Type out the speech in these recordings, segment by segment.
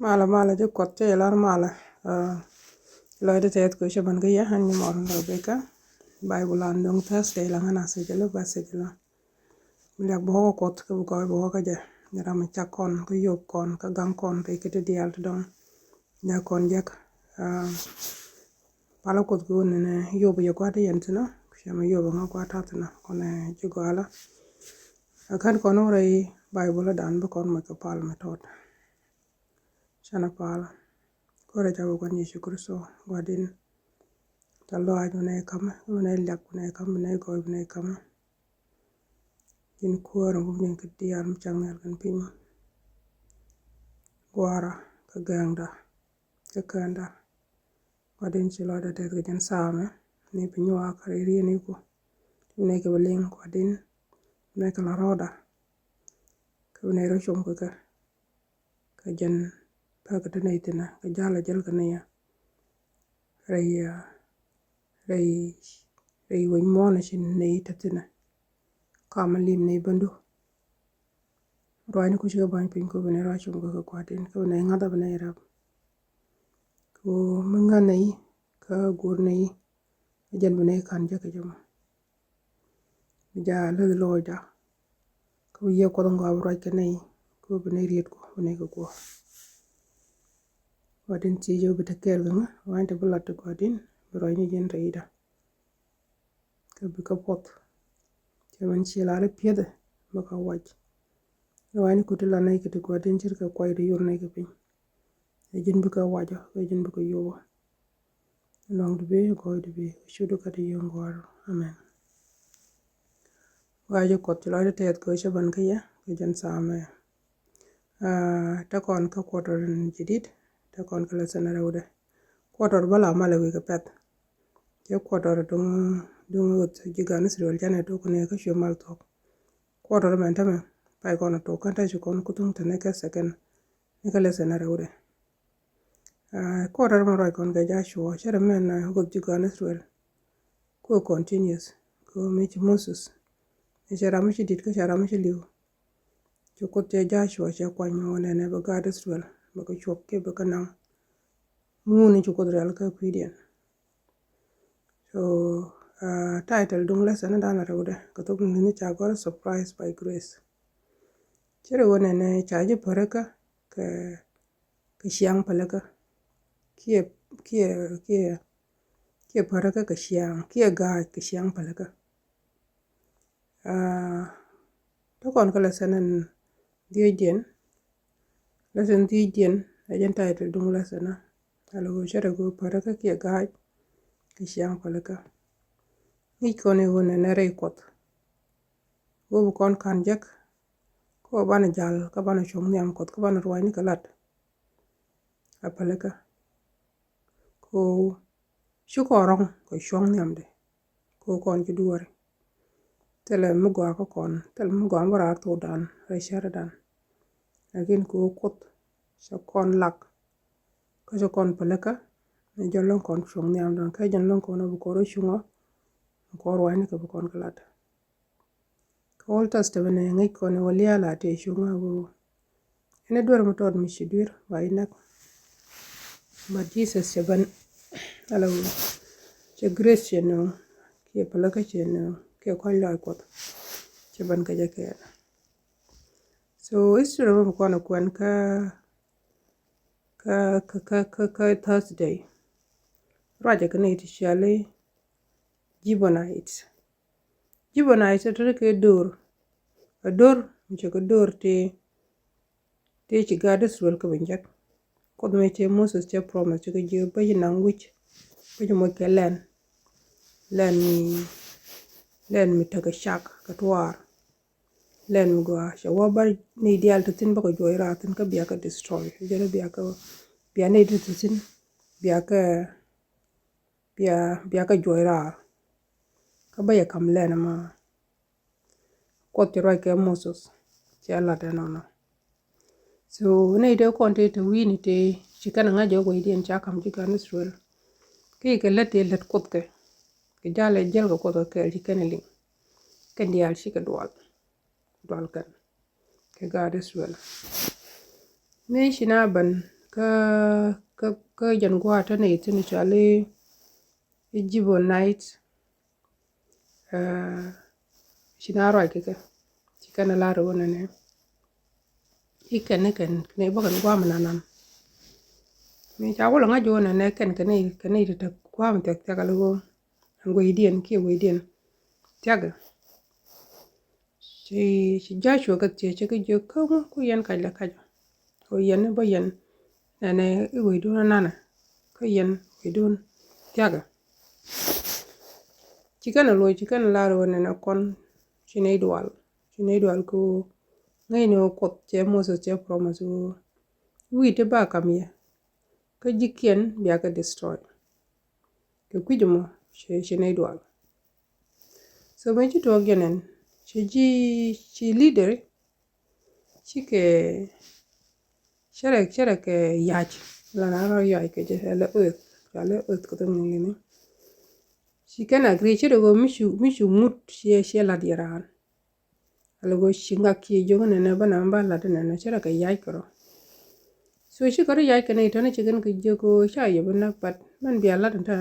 Mala je kotte lar mala loyde tet ko shaban ga ya hanni mor ndo beka bible an dong Thursday la ngana se jelo ba se jelo milyak bo kot ko bo ka je ngara ma chakon ko yob kon ka gang kon pe kete dial don nya kon jak pala kot ko ne yob ye kwata yentino shama yob nga kwata tana kone jigala akan kono rai bible dan ba kon ma ka pal ma tot shana pala kore jago kon Yesu Kristo wadin talo ajune kama une lyak ne kama ne go ne kama in kuoro ngum ke dial mchangel kan pin gwara ka ganda ka kanda wadin chilo da te gen same ni pinyo akari ni ko ne ke beleng wadin ne ka la roda ka ne ro chom ka jen pa ka ne itina ka jala jel ka ne ya rai wen mona shin ne itatina kama lim ne bandu rwani ku shiga ban pin ko ne ra chom ka kwadin ko ne ngada bane ra ko manga ne ka gur ne jen bane kan ja ka jama ja le loja ko ye ko ngo abra ka ne ko bane riet ko bane ko wadin ti jo bita kel nga wante bulat ko din bro ni jen reida ka bi ka pot jaman ci la le piede baka waj wani ko tila nay kiti ko din cirka koy do yor nay pin e jen bi ka wajo e jen bi ko yowa long de be ko de be shudu ka de yongor amen wajo ko tila de tet ko shaban ka ya ko jen same ta kon ka kotor jidit ta kon kala sana rawde kotor bala mala wi ka pet je kotor dung ut jiganis rol jane to ko ne ka shomal to kotor men tame pai kono to kan ta ju kon kutung tane ka second ne ka lesana rawde kotor ma roy kon ga ja sho shere men ut jiganis rol ko continuous ko mich Moses e shara mishi dit ka shara mishi liu ju ko te ja sho she kwanyo ne ba ga desrol ba ko chop ke ba kana muni ju ko dral ka kwidien so title dung lesson da na rawde ko to ni cha gor surprise by grace chere wona ne cha je paraka ka shiang palaka kie paraka ka shiang kie ga ka shiang palaka to kon ka lesson die dien ajen title dung lesson alo chere go paraka kie ga ka shiang palaka ni kone wona ne rei kot go kon kan jak ko bana jal ka bana chong nyam kot ka bana rwani kalat apalaka ko shukorong ko chong nyam de ko kon ki duore tele mu go ko kon tele mu go ambara to dan re sharadan lakin ko kot so kon lak ko so kon palaka ne jolon kon chong nyam don ka jolon kon bu ko ro chungo ko rwani ka bu kon kalat Old Testament ne ngai ko ne walia la te shunga go ene dwar mo tod mi shidir wa inak ma Jesus shaban alo che grace no ke palaka che no ke ko la ko shaban ka jake so isra mo ko na kwan ka Thursday raja ka ne ti shale Jibonite to ke dor mi ko dor te ci gades rol ko benjak ko me te Moses te promise ko je ba nan wich ko mo ke len mi ta ka shak ka twar len mi go sha wa bar ni dial to tin ba ko joy ratin ka biya ka destroy jere biya ne to tin biya ka joy ra ka ba ya kam len ma ko ti roi ke Moses ti ala ta no so ne de kon te to wini te chikana nga jogo idien cha kam jigan Israel ke lete let kot ke jale jel ko to ke chikana li kan dial shika dwal kan ke ga Israel ne shina ban ka jan gwa ta ne tin chale ijibo night shinaro ke chikana la ro ne ikene ken ne bokan gwa mananan mi cha wala nga jo ne ken kene ta gwa mi tek takalo ngo idien ki wo idien tiaga ci jasho ka ce ke je ka ku yen ka la ka o yen bo yen ne i wo do nana ka yen wo do tiaga chikana la ro ne na kon chinei dual ko ngai no ko che mo so che promo so wi te ba kam ye ka jikien biya ka destroy ke kujimo chinei dual so me ci to genen ci leader chike shere ke yach la na ro yai ke je la ko to ngini chikana agree chere go mishu mut she la diran algo shinga ki jo ne bana mbala de ne chere ke yai kro so shi kro yai ke ne to ne chigen ke je ko sha ye bana pat man biya la ta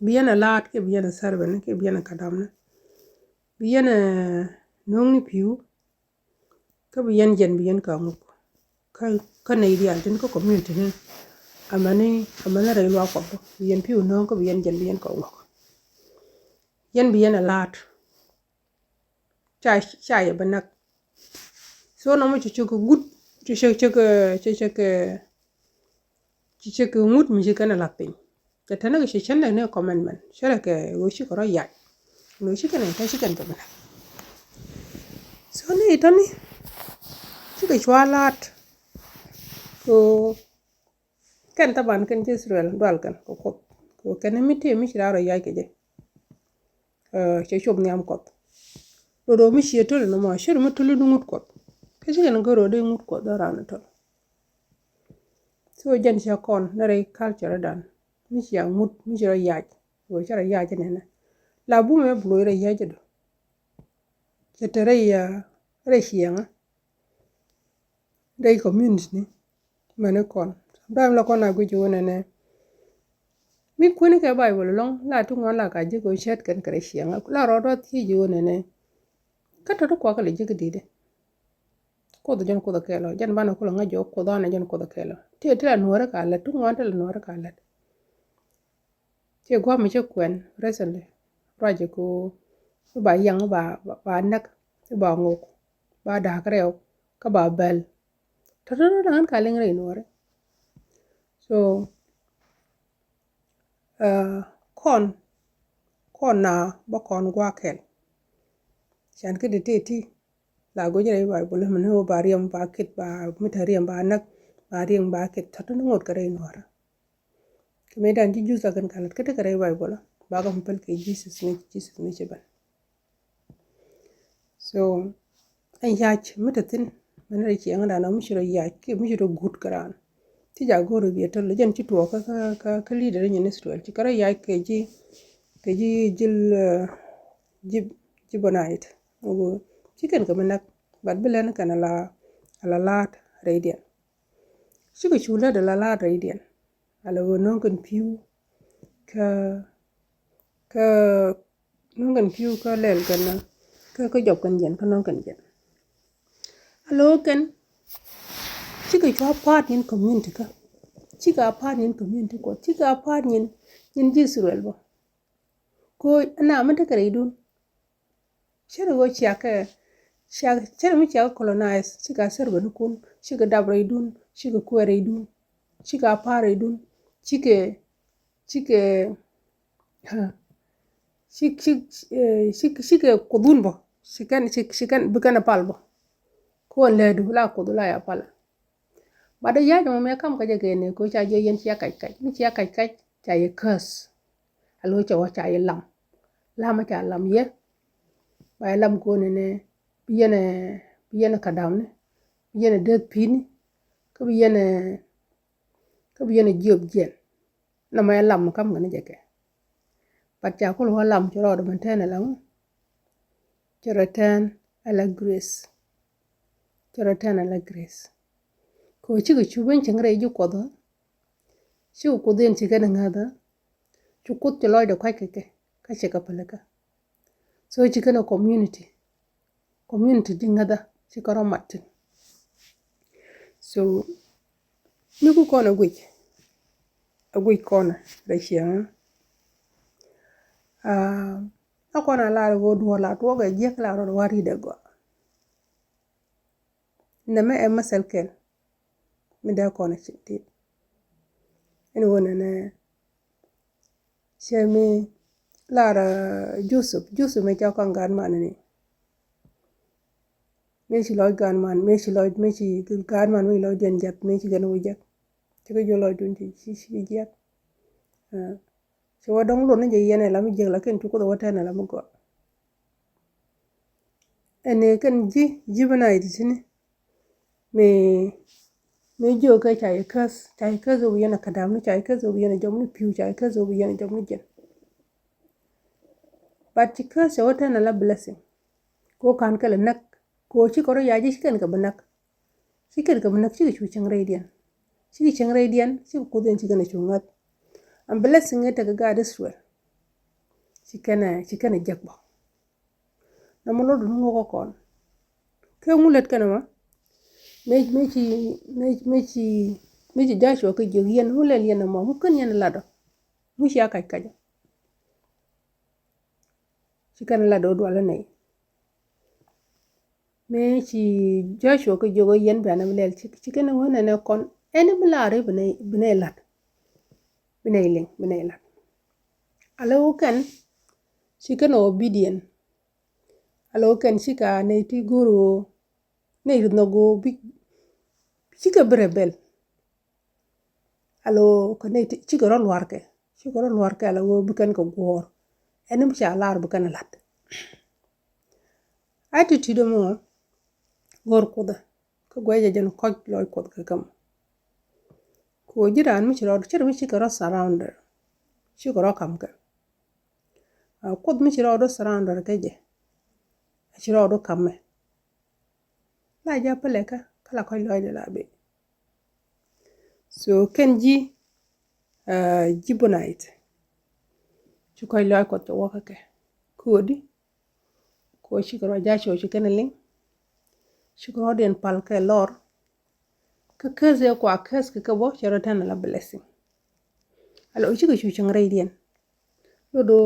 biyana lat ke biyana sarbe ne ke biyana kadam ne biyana nong ni piu ka biyan jen biyan ka mu ka ne dia tin ko community ne amana re lo ko biyan piu no ko biyan jen biyan ka mu yan biyana lat cha ya bana so no mu chu ko gut chu ko mut mi kana la pin ta tana ga shi chan ne commandment shara ke wo shi ko ya no shi kana ta shi kan ta bana so ne itani chika chwalat ko kan taban kan Israel dwal kan ko kan mite mi shiraro ya ke je che shob nyam kot do mi sheto no ma shir mi tulu ngut kot ke je kan goro de ngut kot da ran to so jen sha kon na re culture dan mi shi mut mi shiro ya ko shara ya je ne la bu me blo re ya je do ke tere ya re shianga dai community ni mane kon dam la kon agu jo ne mi kuni ke bible long la tu ngon la ka je ko shet kan kare shianga la ro do ti jo ne ka to ko ka le je gidi ko do jon ko do kelo jan bana ko nga jo ko do na jon ko do kelo te la nuora ka la tu ngon te la nuora ka la te gwa mi je kwen recently raje ko ba yang ba nak ba ngok ba da kreo ka ba bel tadana nan ka leng re nuore so kon na ba kon gwa kel chan ke de ti la go jere ba bole men ho ba riam ba kit ba mitariam ba nak ba riam ba kit tadana ngot ka re nuore ke me dan ji jusa kan kalat ke ka re ba bole ba ga mpel ke Jesus ne cheban so an yach mitatin men re chi ngada na mishiro yach ke mishiro gut karan ti ja goro bi to le jen ti to ka leader ni Israel ti kara yach ke ji jil jibonait ogo chicken ka menak bad bilen kana la lat radian chico chula de la lat radian ala wo non kan piu ka non kan piu ka lel kana ka job kan jen ka non kan jen alo ken chika chwa part in community ka chika part in community ko chika part in Israel bo ko na mata kare dun shere go chaka shere mi chaka colonize chika serbe dun chika dabre dun chika kwere dun chika pare dun chike kudun bo shikan bukana palbo ko ledu la kudula ya pala bada ya mo me kam ka je ne ko cha je yen cha kai mi cha kai cha ye curse alo cha wa cha ye lam ma cha lam ye ba lam ko ne biyene kadam ne biyene det pin ko biyene job jen na ma lam kam ngane je ke pat cha ko lo lam cho ro man tane lam cho return ala grace ko chi chu ben changre ju ko do chi ko den chi ga nga da chu kut ti loy de ka ke ka che ka palaka so chi kana community dinga da chi karo matin so mi ku kona agui kona rashia akona la go do la to ga je kala ro wari de go nama e masal kel mi da kona chitti en wona na shemi lara Yusuf me cha kan gan man ni me shi loy gan man me shi gan man me loy den jat me shi gan wujak ti ko jolo dun ti shi jat so wadong lo ne je yene la mi je la ken tu ko wata na la mo go ene kan jibana idi sini me jo ka chai ka zo yana kadam ni chai ka zo yana jomni piu chai ka zo yana jomni jen but ka se wata na la blessing ko kan kala nak ko chi ko ya ji kan ka banak chi chu chang radian chi ko den chi kana chungat am blessing ita ga da suwal chi kana jakba na mo lo dun ngo kon ke ngulet kana ma me chi jasho ka jogian hulel yana ma mu kan yana lado mu shi aka kaja chi kana lado do ala nei me chi jasho ka jogo yen bana lel chi kana wona ne kon ene blare bne lat bne lat ala kan chi kana obedient ala kan chi ka ne ti guru ne no go bi chi ka brebel alo ko ne chi ko ron warke ala wo bukan ko gor enim cha lar bukan lat attitude mo gor kuda ko goye jen ko loy kod ka kam ko jiran mi chiro chir mi chikaro surrounder chikaro kam ka kod mi chiro do surrounder ke je chiro do kamme la ja peleka kala ko loy de labe so kenji jibonite chikoy loy kod to wakake kodi ko chikaro ja cho chikene ling chikaro den palke lor ka kaze ko akas ka bo chiro tan la blessing alo chiko chu chang radian do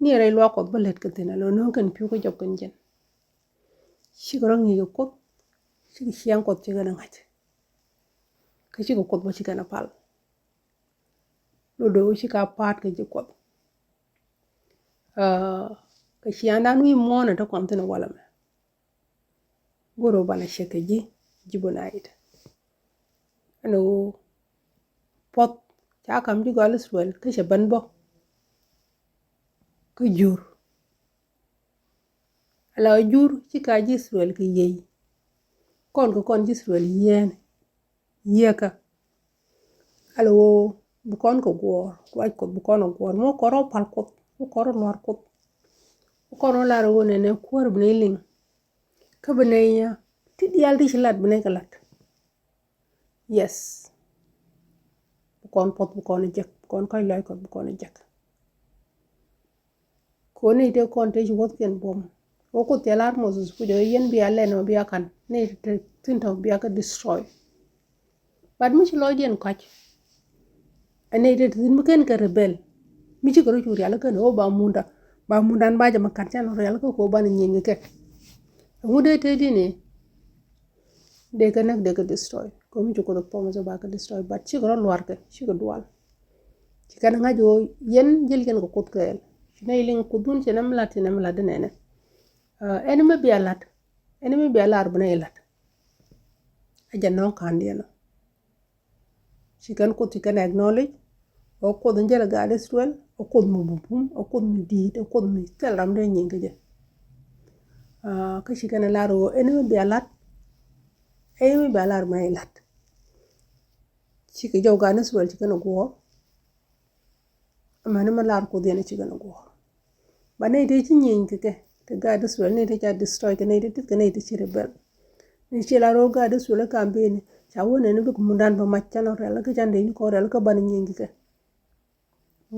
ni ray lo ko balet ka tena lo no kan piu ko jok kan jen chikaro ngi ko chiki chiang ko chiga na ngach ka chiko ko bo chika na pal do chika pat ka jiko ka chianda nui mo na to kon tena wala me goro bana sheke jibonite ano pot cha kam ji gal swel ka she ban bo ka jur ala jur ci ka ji swel ka yey kon ji swel yen yeka ala wo bu kon ko gor waj ko bu kon gor mo koro pal ko mo koro lor ko kono la ro ne ne kor bneling ka bneya ti dial di lat bne ka lat yes bu kon pot bu kon jek kon koy lay ko bu kon jek ko ne te kon te wot ken bom o ko telar moses ku jo yen bi ale no bi akan ne te tinto bi aka destroy bad mi lo dien kach ane te tin mi ken ka rebel mi ci ko ru yalla ken o ba mundan ba jama kan chan yalla ko ban nyin ke ngude te dine de ka nak de ka destroy ko mi ko po mo ba ka destroy but ci ko lor ke ci ko dual ci kan nga jo yen jel ken ko kot kel ne ling ko dun ci nam la de ne enemy bi alar bne lat aja no kan diena ci kan ko ci kan acknowledge o ko den jela ga destroy o ko mo bum o ko mi di o ko mi telam de nyin ke je ka ci kan laro enemy bi alar bne lat ci ke jow ga destroy ci kan go amana ma lar ko den ci kan go ba ne de ci nyin ke te ga destroy ne te ja destroy ke ne te ci rebel ni ci laro ga destroy campaign chawone ne bik mundan ba machano rel ke chande ni ko rel ka ban nyingi ke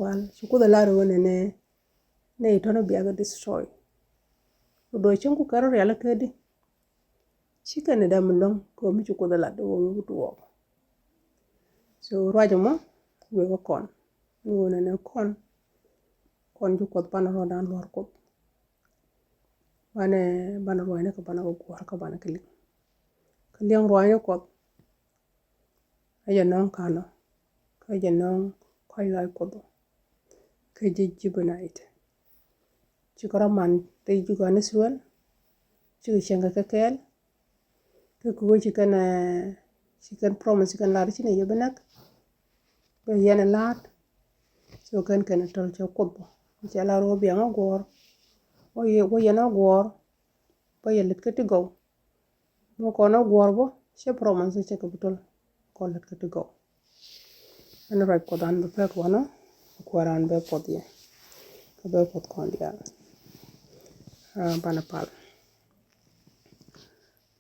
wal chuko da laro wone ne itono biaga destroy do chungu karo rel ke di chika ne dam long ko mi chuko da lado wo mi tuwo so rajo mo we ko kon wone ne kon ju ko pan ro dan lor ko wane bana ro ne ko bana ko war ka bana kili kiliang ro ne ko aja non kano kaja non koy lay ko do ke jibuna ite chikora man te jugane suel chigi chenga kekel ke kuwe chicken promise chicken lari chine yebenak be yene lat so kan tol cho kobo chala ro bianga gor wo yena gor ba yelit ke tigo mo kono gor bo she promise che ko butol ko let ke tigo an rai ko dan be ko no ko ran be podie ko be pod kon dia bana pal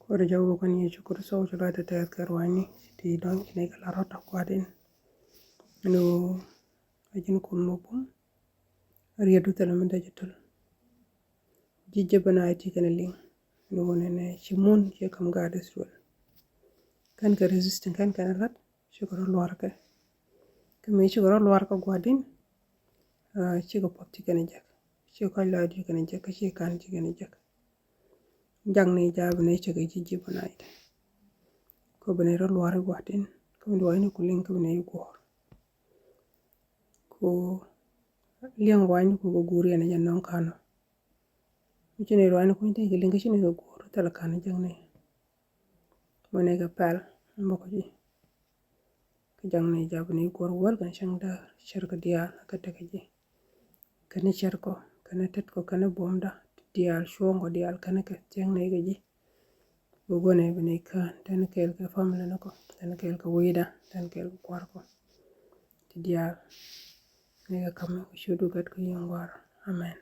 ko de jawo kan ye chukuru so jala te ter karwani ti don ne kala rota kwadin no ajin kun mo bum riedu tele men digital jijje bana ti kana ling no ne chimun je kam ga desrol kan ka resistant kan kana lat chukuru lor ka kami chukuru lor ka gwadin chiga poti kana jak chukuru la di kana jak chi kan ti kana jak jang ne jabu ne chiga jijje bana ite ko bane ro lor gwadin ko ndo ni kulin ko ne yugo ko liang wani ko guri na jannon kano micine wani ko inte gilinga chine ko guru tala kana jangne mone ga pal mboko ji ko jangne jabni gor wal kan shangda sharka dia ka take ji kana sharko kana tet ko kana bomda dial shongo dial kana ka jangne ga ji gone bene ka tan kel ka family nako tan kel ka wida tan kel ko kwarko ti dial ne ga kam shudu gat ko yongwar amen